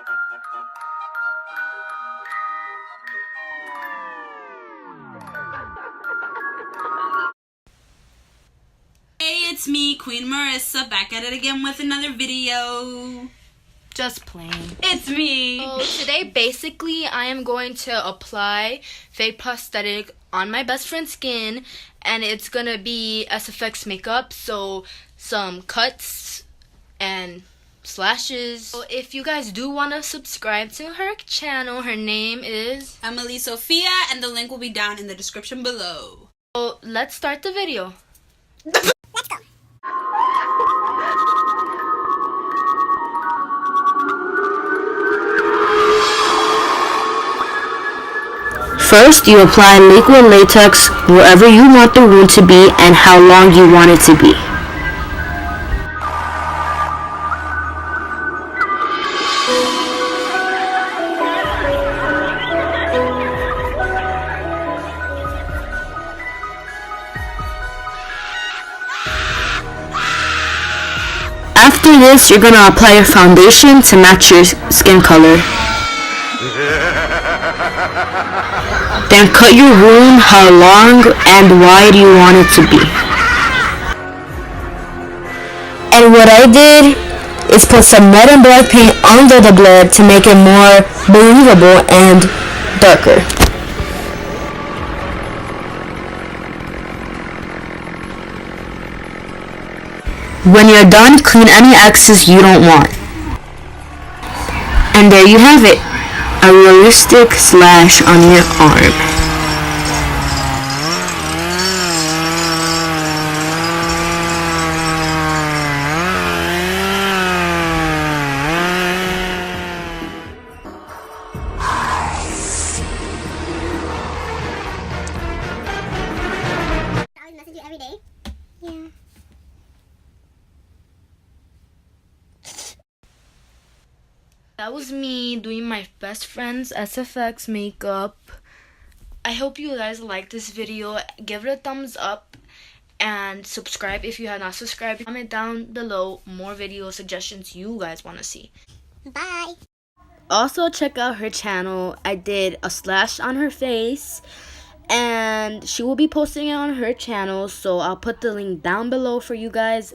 Hey, it's me, Queen Marissa, back at it again with another video. Just plain. It's me. So today, basically, I am going to apply fake prosthetic on my best friend's skin, and it's gonna be SFX makeup, so some cuts and slashes. So if you guys do want to subscribe to her channel, her name is Emily Sofia, and the link will be down in the description below. So let's start the video. Let's go. First, you apply liquid latex wherever you want the wound to be and how long you want it to be. After this, you're going to apply your foundation to match your skin color. Then cut your wound how long and wide you want it to be. And what I did is put some red and black paint under the blood to make it more believable and darker. When you're done, clean any excess you don't want. And there you have it. A realistic slash on your arm. I always message you every day. Yeah. That was me doing my best friend's SFX makeup. I hope you guys like this video. Give it a thumbs up and subscribe if you have not subscribed. Comment down below more video suggestions you guys want to see. Bye. Also check out her channel. I did a slash on her face and she will be posting it on her channel, so I'll put the link down below for you guys.